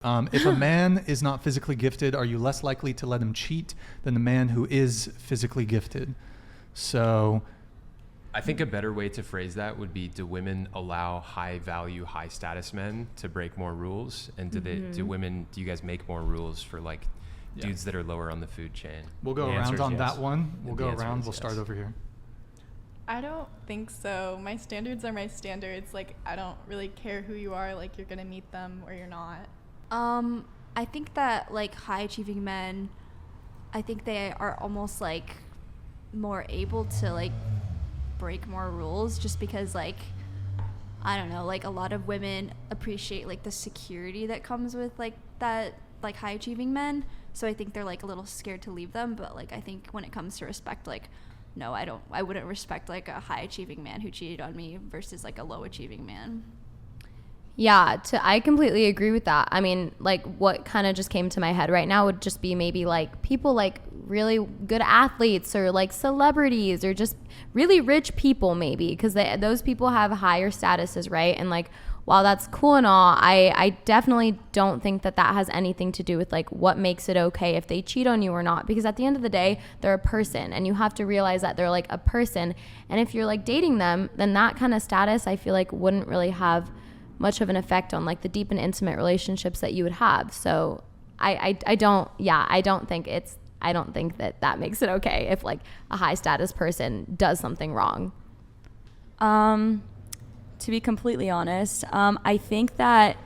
If a man is not physically gifted, are you less likely to let him cheat than the man who is physically gifted? So I think a better way to phrase that would be, do women allow high value, high status men to break more rules? And do you guys make more rules for like dudes that are lower on the food chain? We'll go around on that one. We'll go around. We'll start over here. I don't think so. My standards are my standards. Like, I don't really care who you are. Like, you're going to meet them or you're not. I think that like high achieving men, I think they are almost like more able to like break more rules, just because like, I don't know, like a lot of women appreciate like the security that comes with like that, like high achieving men. So I think they're like a little scared to leave them. But like, I think when it comes to respect, like, no, I wouldn't respect like a high achieving man who cheated on me versus like a low achieving man. Yeah, I completely agree with that. I mean, like what kind of just came to my head right now would just be maybe like people like really good athletes or like celebrities or just really rich people maybe, because those people have higher statuses, right? And like, while that's cool and all, I definitely don't think that has anything to do with like what makes it okay if they cheat on you or not, because at the end of the day, they're a person and you have to realize that they're like a person. And if you're like dating them, then that kind of status I feel like wouldn't really have much of an effect on like the deep and intimate relationships that you would have. So I don't think that makes it okay if like a high status person does something wrong. To be completely honest, I think that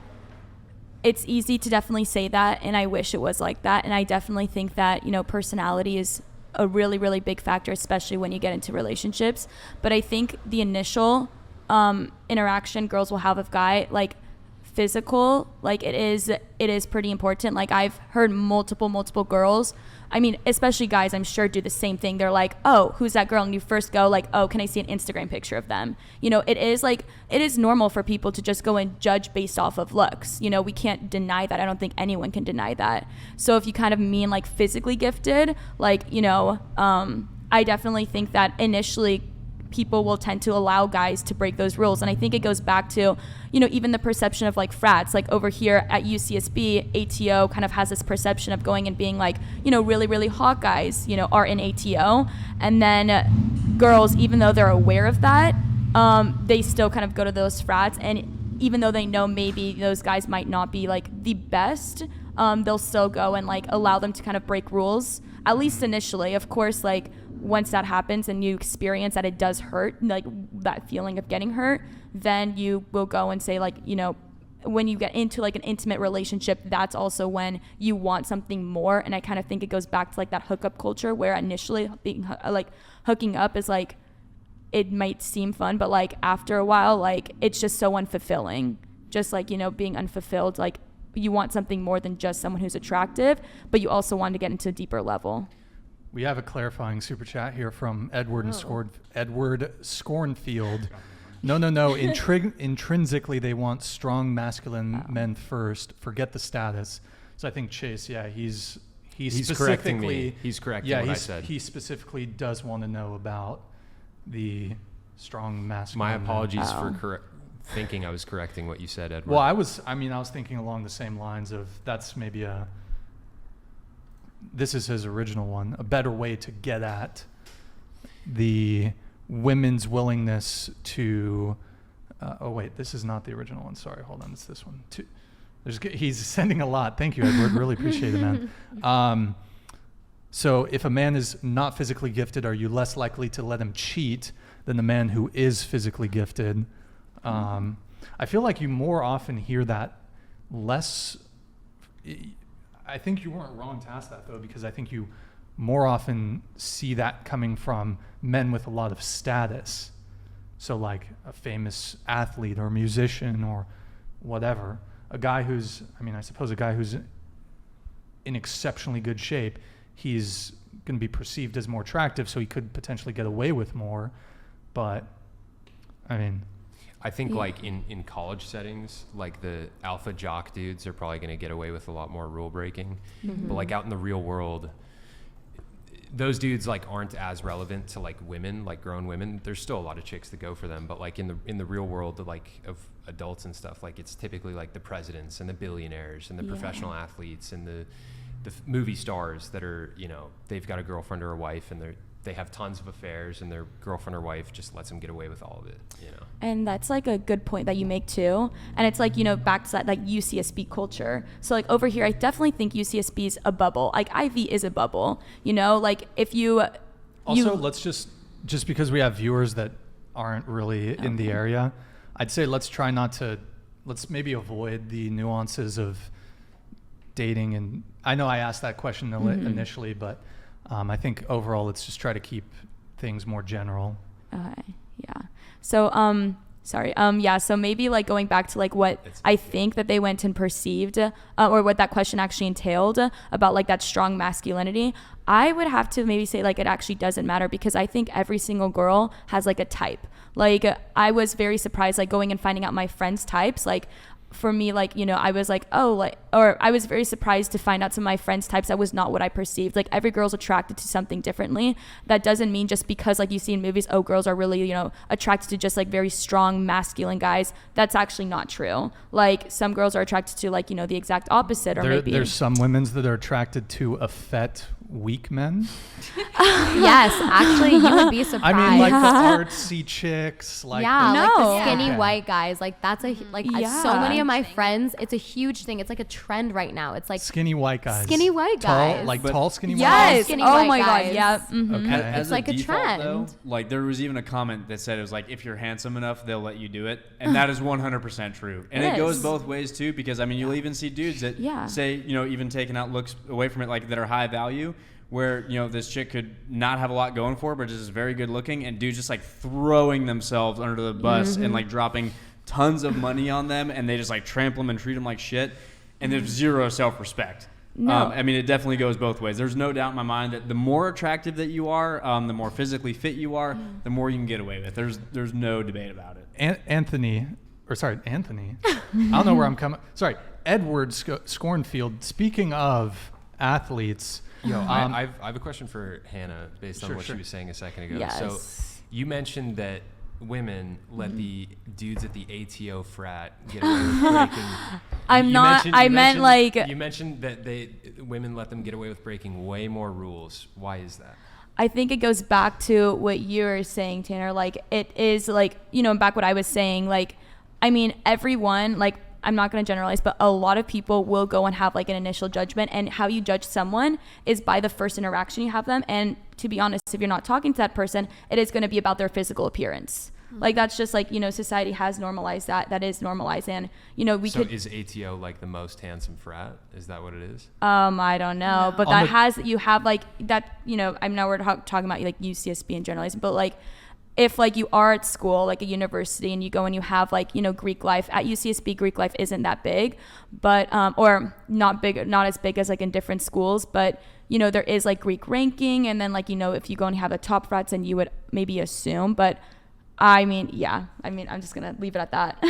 it's easy to definitely say that, and I wish it was like that. And I definitely think that, you know, personality is a really, really big factor, especially when you get into relationships. But I think the initial interaction girls will have with guy, like physical, like it is pretty important. Like I've heard multiple girls, I mean, especially guys, I'm sure do the same thing. They're like, oh, who's that girl? And you first go like, oh, can I see an Instagram picture of them? You know, it is normal for people to just go and judge based off of looks. You know, we can't deny that. I don't think anyone can deny that. So if you kind of mean like physically gifted, like, you know, I definitely think that initially people will tend to allow guys to break those rules. And I think it goes back to, you know, even the perception of like frats, like over here at UCSB, ATO kind of has this perception of going and being like, you know, really, really hot guys, you know, are in ATO. And then girls, even though they're aware of that, they still kind of go to those frats. And even though they know maybe those guys might not be like the best, they'll still go and like allow them to kind of break rules, at least initially. Of course, like once that happens and you experience that it does hurt, like that feeling of getting hurt, then you will go and say like, you know, when you get into like an intimate relationship, that's also when you want something more. And I kind of think it goes back to like that hookup culture where initially being like hooking up is like, it might seem fun, but like after a while, like it's just so unfulfilling. Just like, you know, being unfulfilled, like you want something more than just someone who's attractive, but you also want to get into a deeper level. We have a clarifying super chat here from Edward Scornfield. No. Intrinsically, they want strong masculine men first. Forget the status. So I think Chase, yeah, he's correcting me. He's correcting what I said. He specifically does want to know about the strong masculine. My apologies for thinking I was correcting what you said, Edward. Well, I was thinking along the same lines of that's maybe this is his original one, a better way to get at the women's willingness to this is not the original one. Sorry, hold on, it's this one. He's sending a lot. Thank you, Edward. Really appreciate it, man. So if a man is not physically gifted, are you less likely to let him cheat than the man who is physically gifted? I feel like you more often hear that less. I think you weren't wrong to ask that, though, because I think you more often see that coming from men with a lot of status. So like a famous athlete or musician or whatever. A guy who's in exceptionally good shape, he's going to be perceived as more attractive, so he could potentially get away with more. But, I think like in college settings, like the alpha jock dudes are probably going to get away with a lot more rule breaking. Mm-hmm. But like out in the real world, those dudes like aren't as relevant to like women, like grown women. There's still a lot of chicks that go for them, but like in the real world, like of adults and stuff, like it's typically like the presidents and the billionaires and the professional athletes and the movie stars that are, you know, they've got a girlfriend or a wife and they have tons of affairs and their girlfriend or wife just lets them get away with all of it, you know. And that's like a good point that you make too. And it's like, you know, back to that like UCSB culture. So like over here, I definitely think UCSB is a bubble. Like Ivy is a bubble, you know, like if you also let's just because we have viewers that aren't really in the area, I'd say let's maybe avoid the nuances of dating. And I know I asked that question initially, but I think overall, let's just try to keep things more general. Okay. Yeah. So, so maybe like going back to like what I think that they went and perceived, or what that question actually entailed about like that strong masculinity, I would have to maybe say like it actually doesn't matter, because I think every single girl has like a type. Like I was very surprised, like going and finding out my friends' types, like for me, like, you know, I was like, or I was very surprised to find out some of my friends' types that was not what I perceived. Like every girl's attracted to something differently. That doesn't mean just because like you see in movies, girls are really, you know, attracted to just like very strong masculine guys. That's actually not true. Like some girls are attracted to like, you know, the exact opposite, or maybe there's some women that are attracted to effete weak men. Yes, actually, you would be surprised. I mean, like the artsy chicks, like like the No. skinny Okay. white guys. Like that's so many of my friends. It's a huge thing. It's like a trend right now. It's like skinny white guys. skinny white guys. Tall, like tall skinny white yes. skinny Oh white my guys. God. Yeah. Mm-hmm. Okay. It's like a default, trend. though, like there was even a comment that said it was like, if you're handsome enough, they'll let you do it, and that is 100% true. And it goes is. both ways too, because I mean, you'll even see dudes that say, you know, even taking out looks away from it, like that are high value, where, you know, this chick could not have a lot going for her, but just very good looking, and dudes just like throwing themselves under the bus and like dropping tons of money on them, and they just like trample them and treat them like shit, and there's zero self-respect. No. I mean, it definitely goes both ways. There's no doubt in my mind that the more attractive that you are, the more physically fit you are, the more you can get away with. There's no debate about it. Anthony. I don't know where I'm coming. Sorry, Edward Scornfield. Speaking of athletes, Yo, I have a question for Hannah based on what Sure. she was saying a second ago. Yes. So you mentioned that women let the dudes at the ATO frat get away with breaking. You mentioned that women let them get away with breaking way more rules. Why is that? I think it goes back to what you were saying, Tanner. Like it is like, you know, back what I was saying, like, I mean, everyone, like, I'm not going to generalize, but a lot of people will go and have like an initial judgment, and how you judge someone is by the first interaction you have them. And to be honest, if you're not talking to that person, it is going to be about their physical appearance. Like that's just like, you know, society has normalized that. That is normalized. And, you know, is ATO like the most handsome frat? Is that what it is? I don't know, but you have like that, you know, I'm now we're talking about like UCSB and generalizing, but like, if like you are at school, like a university, and you go and you have like, you know, Greek life at UCSB, Greek life isn't that big, but, or not as big as like in different schools, but, you know, there is like Greek ranking. And then like, you know, if you go and have the top frats, and you would maybe assume, but I mean, I'm just going to leave it at that.